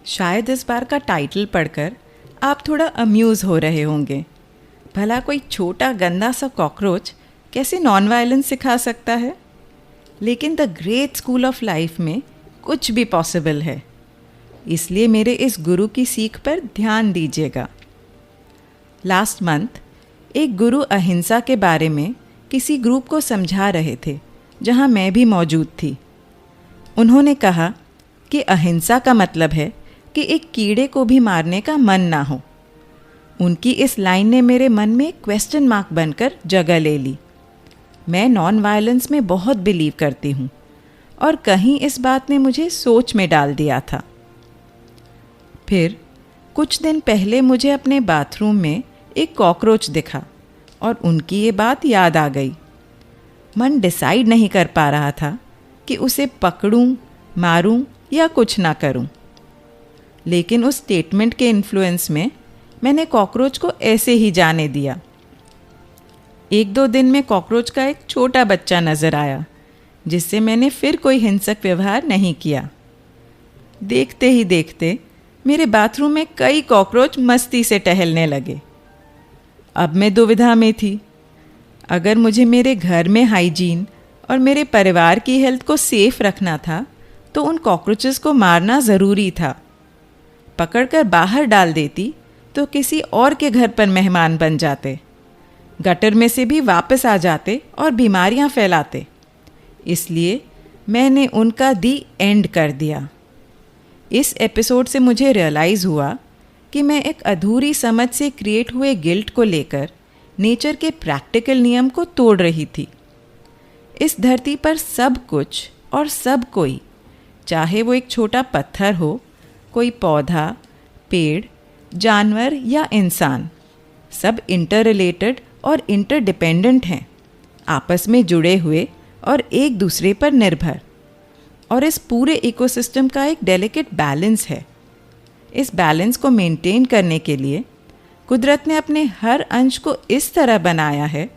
शायद इस बार का टाइटल पढ़कर आप थोड़ा अम्यूज़ हो रहे होंगे। भला कोई छोटा गंदा सा कॉकरोच कैसे नॉन वायलेंस सिखा सकता है? लेकिन the great school of life में कुछ भी पॉसिबल है। इसलिए मेरे इस गुरु की सीख पर ध्यान दीजिएगा। लास्ट मंथ एक गुरु अहिंसा के बारे में किसी ग्रुप को समझा रहे थे जहां मैं भी मौजूद थी। उन्होंने कहा कि अहिंसा का मतलब है कि एक कीड़े को भी मारने का मन ना हो। उनकी इस लाइन ने मेरे मन में क्वेश्चन मार्क बनकर जगह ले ली। मैं नॉन वायलेंस में बहुत बिलीव करती हूँ और कहीं इस बात ने मुझे सोच में डाल दिया था। फिर कुछ दिन पहले मुझे अपने बाथरूम में एक कॉकरोच दिखा और उनकी ये बात याद आ गई। मन डिसाइड नहीं कर पा रहा था कि उसे पकड़ूं, मारूं या कुछ ना करूं। लेकिन उस स्टेटमेंट के इन्फ्लुएंस में मैंने कॉकरोच को ऐसे ही जाने दिया। एक दो दिन में कॉकरोच का एक छोटा बच्चा नज़र आया, जिससे मैंने फिर कोई हिंसक व्यवहार नहीं किया। देखते ही देखते मेरे बाथरूम में कई कॉकरोच मस्ती से टहलने लगे। अब मैं दुविधा में थी। अगर मुझे मेरे घर में हाइजीन और मेरे परिवार की हेल्थ को सेफ रखना था तो उन कॉकरोचेस को मारना ज़रूरी था। पकड़कर बाहर डाल देती तो किसी और के घर पर मेहमान बन जाते, गटर में से भी वापस आ जाते और बीमारियां फैलाते। इसलिए मैंने उनका दी एंड कर दिया। इस एपिसोड से मुझे रियलाइज़ हुआ कि मैं एक अधूरी समझ से क्रिएट हुए गिल्ट को लेकर नेचर के प्रैक्टिकल नियम को तोड़ रही थी। इस धरती पर सब कुछ और सब कोई, चाहे वो एक छोटा पत्थर हो, कोई पौधा, पेड़, जानवर या इंसान, सब इंटर रिलेटेड और इंटरडिपेंडेंट हैं, आपस में जुड़े हुए और एक दूसरे पर निर्भर। और इस पूरे इकोसिस्टम का एक डेलिकेट बैलेंस है। इस बैलेंस को मेंटेन करने के लिए कुदरत ने अपने हर अंश को इस तरह बनाया है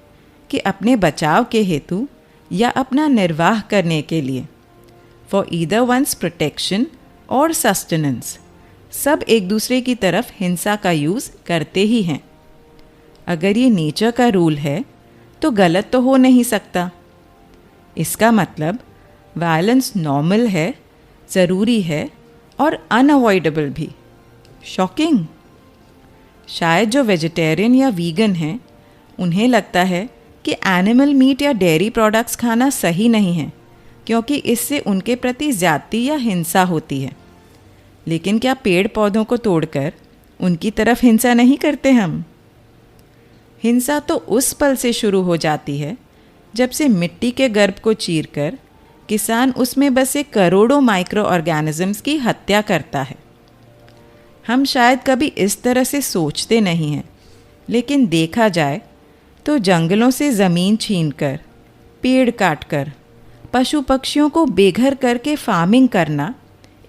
कि अपने बचाव के हेतु या अपना निर्वाह करने के लिए, फॉर ईदर वंस प्रोटेक्शन और सस्टेनेंस, सब एक दूसरे की तरफ हिंसा का यूज़ करते ही हैं। अगर ये नेचर का रूल है तो गलत तो हो नहीं सकता। इसका मतलब वायलेंस नॉर्मल है, ज़रूरी है और अनअवॉइडेबल भी। शॉकिंग। शायद जो वेजिटेरियन या वीगन हैं उन्हें लगता है कि एनिमल मीट या डेयरी प्रोडक्ट्स खाना सही नहीं है क्योंकि इससे उनके प्रति ज़्यादती या हिंसा होती है। लेकिन क्या पेड़ पौधों को तोड़कर उनकी तरफ हिंसा नहीं करते हम? हिंसा तो उस पल से शुरू हो जाती है जब से मिट्टी के गर्भ को चीरकर किसान उसमें बसे करोड़ों माइक्रो ऑर्गेनिजम्स की हत्या करता है। हम शायद कभी इस तरह से सोचते नहीं हैं, लेकिन देखा जाए तो जंगलों से ज़मीन छीनकर, पेड़ काटकर, पशु पक्षियों को बेघर करके फार्मिंग करना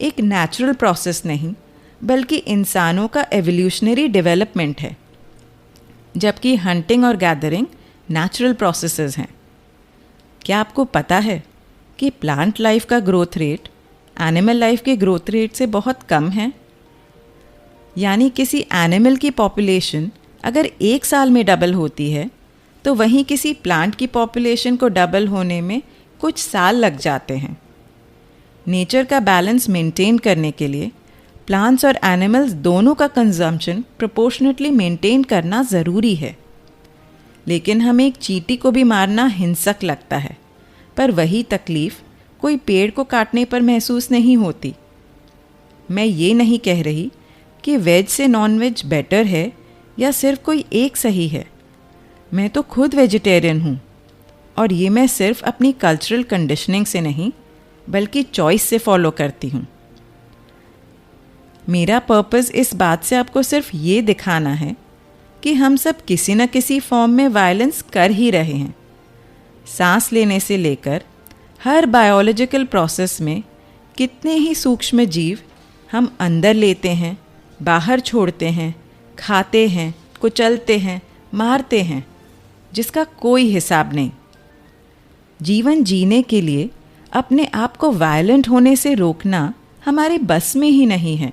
एक नेचुरल प्रोसेस नहीं बल्कि इंसानों का एवोल्यूशनरी डेवलपमेंट है, जबकि हंटिंग और गैदरिंग नेचुरल प्रोसेसेस हैं। क्या आपको पता है कि प्लांट लाइफ का ग्रोथ रेट एनिमल लाइफ के ग्रोथ रेट से बहुत कम है? यानी किसी एनिमल की पॉपुलेशन अगर एक साल में डबल होती है तो वहीं किसी प्लांट की पॉपुलेशन को डबल होने में कुछ साल लग जाते हैं। नेचर का बैलेंस मेंटेन करने के लिए प्लांट्स और एनिमल्स दोनों का कंजम्पशन प्रोपोर्शनेटली मेंटेन करना ज़रूरी है। लेकिन हमें एक चींटी को भी मारना हिंसक लगता है, पर वही तकलीफ़ कोई पेड़ को काटने पर महसूस नहीं होती। मैं ये नहीं कह रही कि वेज से नॉन वेज बेटर है या सिर्फ कोई एक सही है। मैं तो खुद वेजिटेरियन हूँ और ये मैं सिर्फ अपनी कल्चरल कंडीशनिंग से नहीं बल्कि चॉइस से फॉलो करती हूँ। मेरा पर्पस इस बात से आपको सिर्फ ये दिखाना है कि हम सब किसी न किसी फॉर्म में वायलेंस कर ही रहे हैं। सांस लेने से लेकर हर बायोलॉजिकल प्रोसेस में कितने ही सूक्ष्म जीव हम अंदर लेते हैं, बाहर छोड़ते हैं, खाते हैं, कुचलते हैं, मारते हैं, जिसका कोई हिसाब नहीं। जीवन जीने के लिए अपने आप को वायलेंट होने से रोकना हमारे बस में ही नहीं है।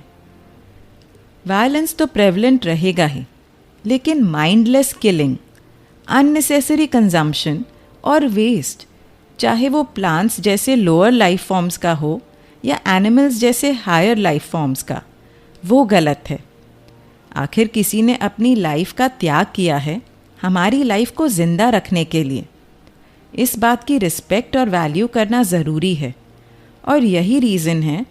वायलेंस तो प्रेवलेंट रहेगा ही, लेकिन माइंडलेस किलिंग, अननेसेसरी कंजम्पशन और वेस्ट, चाहे वो प्लांट्स जैसे लोअर लाइफ फॉर्म्स का हो या एनिमल्स जैसे हायर लाइफ फॉर्म्स का, वो गलत है। आखिर किसी ने अपनी लाइफ का त्याग किया है हमारी लाइफ को ज़िंदा रखने के लिए। इस बात की रिस्पेक्ट और वैल्यू करना ज़रूरी है, और यही रीज़न है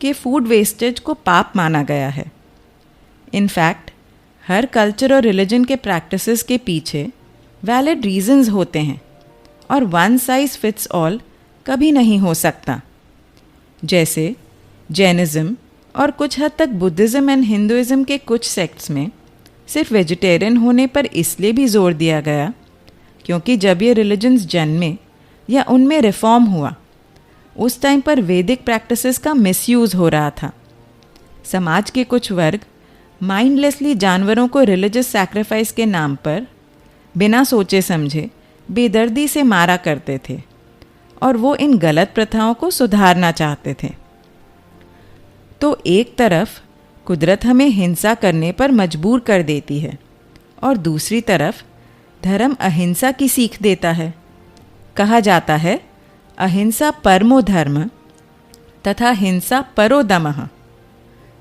कि फूड वेस्टेज को पाप माना गया है। इनफैक्ट हर कल्चर और रिलीजन के प्रैक्टिसेस के पीछे वैलिड रीजंस होते हैं, और वन साइज फिट्स ऑल कभी नहीं हो सकता। जैसे जैनिज़्म और कुछ हद तक बुद्धिज़्म एंड हिंदुइज़्म के कुछ सेक्ट्स में सिर्फ वेजिटेरियन होने पर इसलिए भी जोर दिया गया क्योंकि जब ये रिलीजन्स जन्मे या उनमें रिफॉर्म हुआ, उस टाइम पर वैदिक प्रैक्टिसेस का मिसयूज़ हो रहा था। समाज के कुछ वर्ग माइंडलेसली जानवरों को रिलीजियस सैक्रिफाइस के नाम पर बिना सोचे समझे बेदर्दी से मारा करते थे, और वो इन गलत प्रथाओं को सुधारना चाहते थे। तो एक तरफ कुदरत हमें हिंसा करने पर मजबूर कर देती है, और दूसरी तरफ धर्म अहिंसा की सीख देता है। कहा जाता है अहिंसा परमो धर्म तथा हिंसा परो दमः।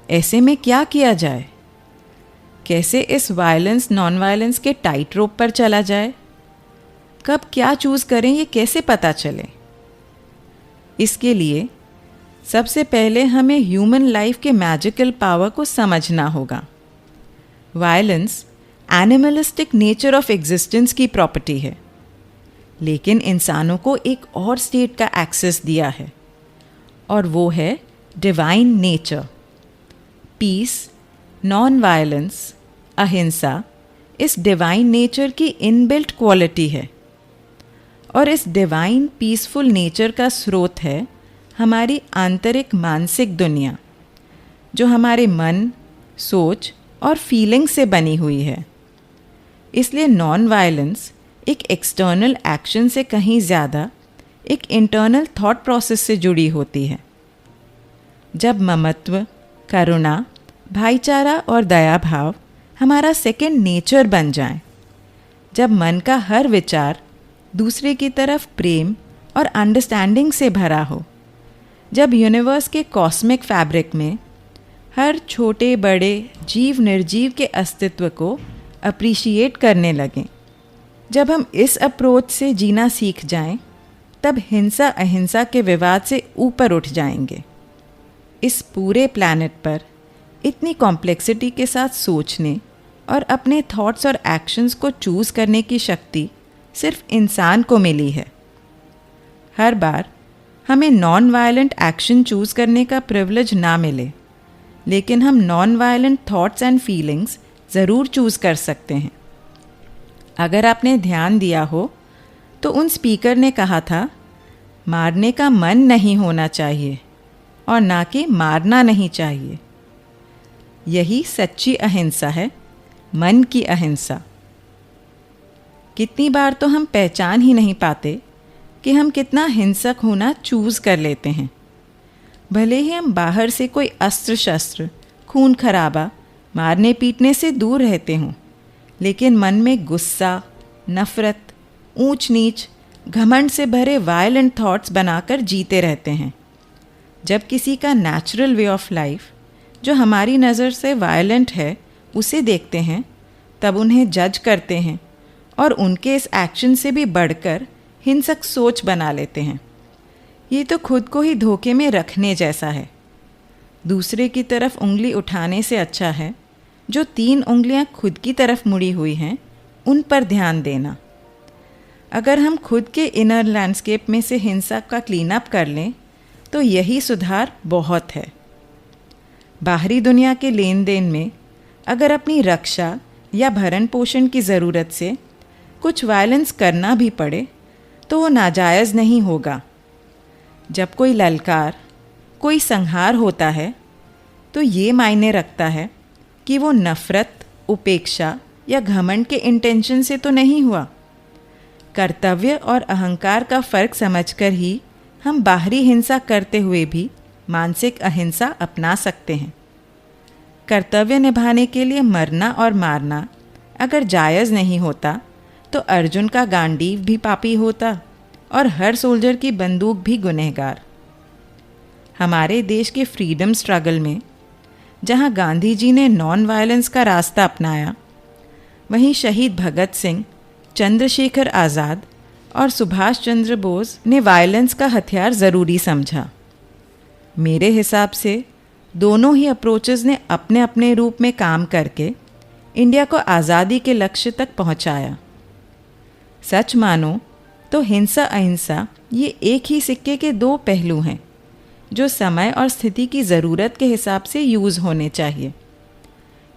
ऐसे में क्या किया जाए? कैसे इस वायलेंस नॉन वायलेंस के टाइट रोप पर चला जाए? कब क्या चूज़ करें ये कैसे पता चले? इसके लिए सबसे पहले हमें ह्यूमन लाइफ के मैजिकल पावर को समझना होगा। Violence animalistic nature of existence की प्रॉपर्टी है, लेकिन इंसानों को एक और स्टेट का एक्सेस दिया है, और वो है divine nature. Peace, non violence, अहिंसा इस डिवाइन नेचर की इनबिल्ट क्वालिटी है, और इस डिवाइन पीसफुल नेचर का स्रोत है हमारी आंतरिक मानसिक दुनिया, जो हमारे मन, सोच और फीलिंग से बनी हुई है। इसलिए नॉन वायलेंस एक एक्सटर्नल एक्शन से कहीं ज़्यादा एक इंटरनल थॉट प्रोसेस से जुड़ी होती है। जब ममत्व, करुणा, भाईचारा और दया भाव हमारा सेकंड नेचर बन जाए, जब मन का हर विचार दूसरे की तरफ प्रेम और अंडरस्टैंडिंग से भरा हो, जब यूनिवर्स के कॉस्मिक फैब्रिक में हर छोटे बड़े जीव निर्जीव के अस्तित्व को अप्रिशिएट करने लगें, जब हम इस अप्रोच से जीना सीख जाएं, तब हिंसा अहिंसा के विवाद से ऊपर उठ जाएंगे। इस पूरे प्लैनेट पर इतनी कॉम्प्लेक्सिटी के साथ सोचने और अपने थॉट्स और एक्शंस को चूज़ करने की शक्ति सिर्फ इंसान को मिली है। हर बार हमें नॉन वायलेंट एक्शन चूज़ करने का प्रिविलेज ना मिले, लेकिन हम non violent thoughts and feelings ज़रूर चूज़ कर सकते हैं। अगर आपने ध्यान दिया हो तो उन स्पीकर ने कहा था, मारने का मन नहीं होना चाहिए और ना कि मारना नहीं चाहिए। यही सच्ची अहिंसा है, मन की अहिंसा। कितनी बार तो हम पहचान ही नहीं पाते कि हम कितना हिंसक होना चूज़ कर लेते हैं। भले ही हम बाहर से कोई अस्त्र शस्त्र, खून खराबा, मारने पीटने से दूर रहते हों, लेकिन मन में गुस्सा, नफ़रत, ऊंच नीच, घमंड से भरे वायलेंट थॉट्स बनाकर जीते रहते हैं। जब किसी का नेचुरल वे ऑफ लाइफ जो हमारी नज़र से वायलेंट है उसे देखते हैं, तब उन्हें जज करते हैं और उनके इस एक्शन से भी बढ़कर हिंसक सोच बना लेते हैं। ये तो खुद को ही धोखे में रखने जैसा है। दूसरे की तरफ उंगली उठाने से अच्छा है जो 3 उंगलियां खुद की तरफ मुड़ी हुई हैं उन पर ध्यान देना। अगर हम खुद के इनर लैंडस्केप में से हिंसा का क्लीन अप कर लें तो यही सुधार बहुत है। बाहरी दुनिया के लेन देन में अगर अपनी रक्षा या भरण पोषण की ज़रूरत से कुछ वायलेंस करना भी पड़े तो वो नाजायज़ नहीं होगा। जब कोई ललकार, कोई संहार होता है तो ये मायने रखता है कि वो नफ़रत, उपेक्षा या घमंड के इंटेंशन से तो नहीं हुआ। कर्तव्य और अहंकार का फ़र्क समझकर ही हम बाहरी हिंसा करते हुए भी मानसिक अहिंसा अपना सकते हैं। कर्तव्य निभाने के लिए मरना और मारना अगर जायज़ नहीं होता तो अर्जुन का गांडीव भी पापी होता और हर सोल्जर की बंदूक भी गुनहगार। हमारे देश के फ्रीडम स्ट्रगल में जहां गांधी जी ने नॉन वायलेंस का रास्ता अपनाया, वहीं शहीद भगत सिंह, चंद्रशेखर आज़ाद और सुभाष चंद्र बोस ने वायलेंस का हथियार ज़रूरी समझा। मेरे हिसाब से दोनों ही अप्रोचेस ने अपने अपने रूप में काम करके इंडिया को आज़ादी के लक्ष्य तक पहुंचाया। सच मानो तो हिंसा अहिंसा ये एक ही सिक्के के दो पहलू हैं जो समय और स्थिति की ज़रूरत के हिसाब से यूज़ होने चाहिए।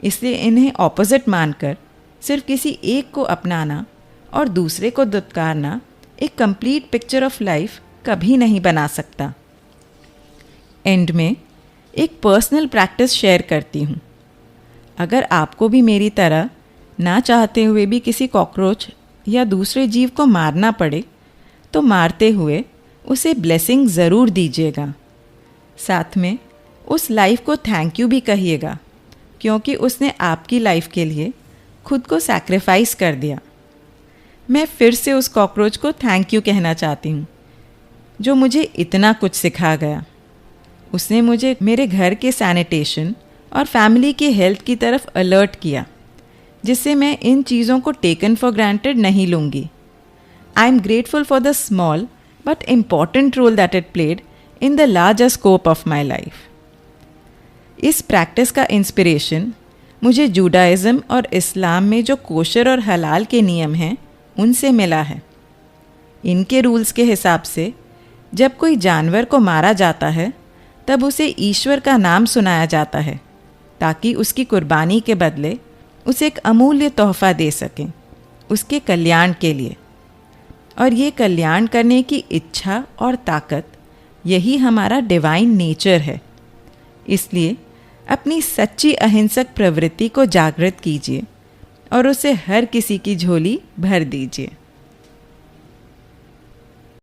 इसलिए इन्हें ऑपोजिट मानकर सिर्फ किसी एक को अपनाना और दूसरे को दुत्कारना एक कंप्लीट पिक्चर ऑफ लाइफ कभी नहीं बना सकता। एंड में एक पर्सनल प्रैक्टिस शेयर करती हूँ। अगर आपको भी मेरी तरह ना चाहते हुए भी किसी कॉकरोच या दूसरे जीव को मारना पड़े तो मारते हुए उसे ब्लेसिंग ज़रूर दीजिएगा। साथ में उस लाइफ को थैंक यू भी कहिएगा, क्योंकि उसने आपकी लाइफ के लिए खुद को सैक्रिफाइस कर दिया। मैं फिर से उस कॉकरोच को थैंक यू कहना चाहती हूँ जो मुझे इतना कुछ सिखा गया। उसने मुझे मेरे घर के सैनिटेशन और फैमिली की हेल्थ की तरफ अलर्ट किया, जिससे मैं इन चीज़ों को टेकन फॉर ग्रांटेड नहीं लूँगी। I am grateful for the small but important role that it played in the larger scope of my life. इस प्रैक्टिस का इंस्पिरेशन मुझे जूडाइज़म और इस्लाम में जो कोशर और हलाल के नियम हैं उनसे मिला है। इनके रूल्स के हिसाब से जब कोई जानवर को मारा जाता है तब उसे ईश्वर का नाम सुनाया जाता है, ताकि उसकी कुर्बानी के बदले उसे एक अमूल्य तोहफ़ा दे सकें उसके कल्याण के लिए। और ये कल्याण करने की इच्छा और ताकत, यही हमारा डिवाइन नेचर है। इसलिए अपनी सच्ची अहिंसक प्रवृत्ति को जागृत कीजिए और उसे हर किसी की झोली भर दीजिए।